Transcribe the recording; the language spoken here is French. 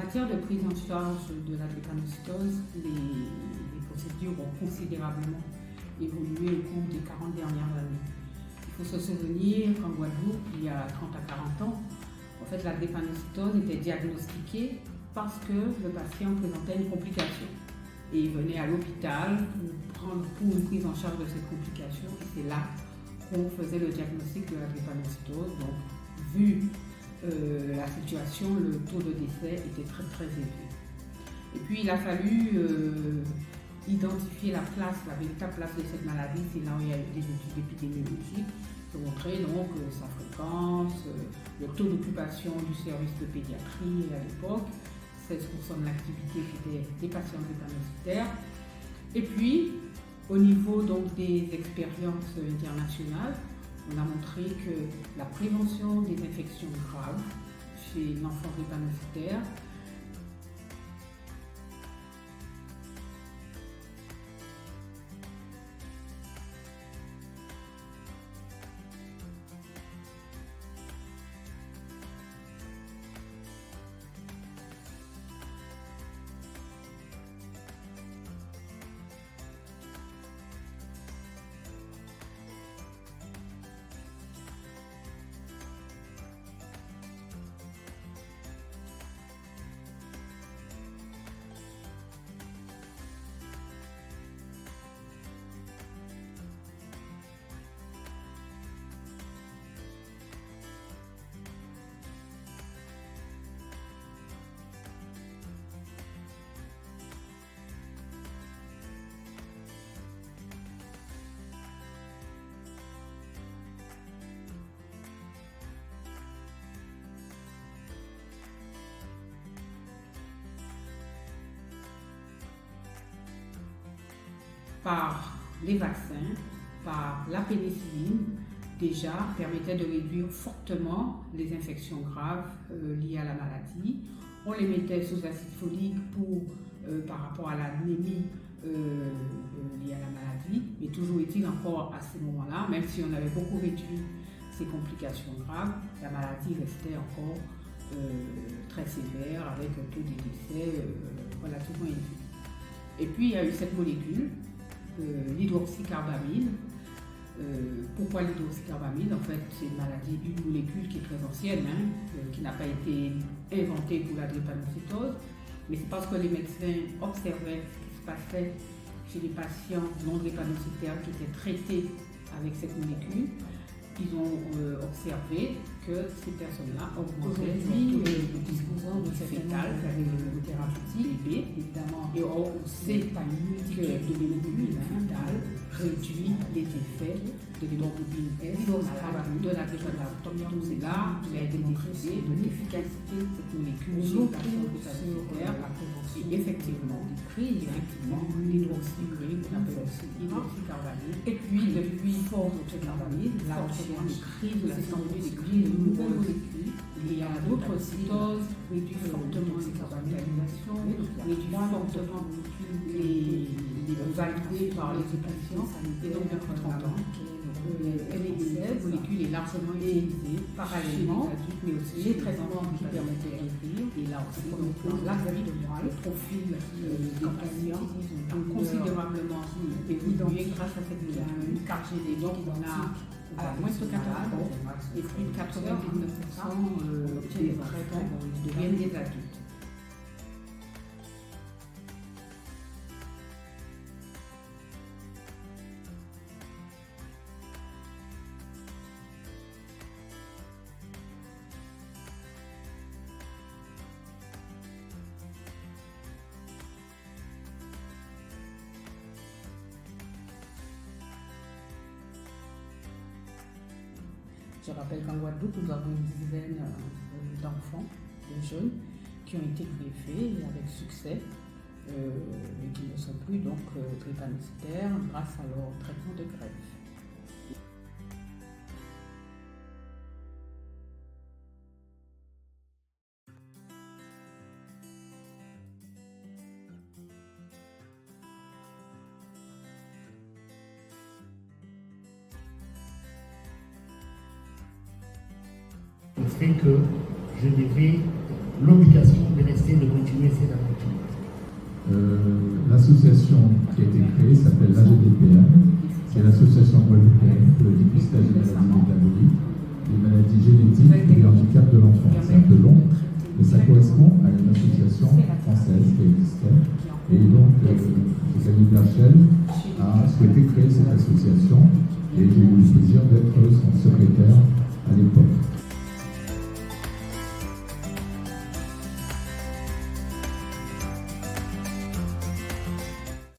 matière de prise en charge de la drépanocytose, les procédures ont considérablement évolué au cours des 40 dernières années. Il faut se souvenir qu'en Guadeloupe, il y a 30 à 40 ans, en fait, la drépanocytose était diagnostiquée parce que le patient présentait une complication. Et il venait à l'hôpital pour une prise en charge de cette complication. Et c'est là qu'on faisait le diagnostic de la drépanocytose. Donc, vu la situation, le taux de décès était très très élevé. Et puis, il a fallu identifier la véritable place de cette maladie. C'est là où il y a eu des études épidémiologiques pour montrer donc sa fréquence, le taux d'occupation du service de pédiatrie à l'époque, 16% de l'activité qui était des patients drépanocytaires. Et puis, au niveau donc des expériences internationales, on a montré que la prévention des infections graves chez l'enfant drépanocytaire par les vaccins, par la pénicilline, déjà permettait de réduire fortement les infections graves liées à la maladie. On les mettait sous acide folique par rapport à l'anémie liée à la maladie, mais toujours est-il encore à ce moment-là, même si on avait beaucoup réduit ces complications graves, la maladie restait encore très sévère avec un taux de décès relativement élevé. Et puis il y a eu cette molécule, l'hydroxycarbamide. Pourquoi l'hydroxycarbamide? En fait, c'est une molécule qui est très ancienne, qui n'a pas été inventée pour la drépanocytose, mais c'est parce que les médecins observaient ce qui se passait chez les patients non drépanocytaires qui étaient traités avec cette molécule. Ils ont observé que ces personnes-là augmentaient le disposant de cette fétale thérapeutique, évidemment. Et on sait que de l'hémoglobine fétale réduit les effets de l'hémoglobine S, de la drépanocytose. C'est là qu'il a été démontré de l'efficacité de cette molécule chez les patients drépanocytaires. Et effectivement, l'hydroxycarbamide, on appelle aussi l'hydroxycarbamide. Et puis, depuis l'hydroxycarbamide, là, on écrit de la des crises de nouvelles molécules. Il y a d'autres cytoses, réduit fortement les carbonisation, réduit fortement les validées par les patients. Et donc, depuis 30 ans, cette molécule est largement utilisée parallèlement, mais aussi les traitements qui permettent de guérir. Et là aussi, la vie de moelle, le profil des patients ont considérablement évolué grâce à cette molécule, car j'ai des dons qui à moins de 80 ans, et plus de 99% obtiennent des traitements deviennent des adultes. Je rappelle qu'en Guadeloupe, nous avons une dizaine d'enfants, de jeunes, qui ont été greffés avec succès, mais qui ne sont plus donc drépanocytaires grâce à leur traitement de greffe. Fait que je n'avais l'obligation de rester essaie de continuer. L'association qui a été créée s'appelle l'AGDPM, c'est l'association guadeloupéenne pour le dépistage et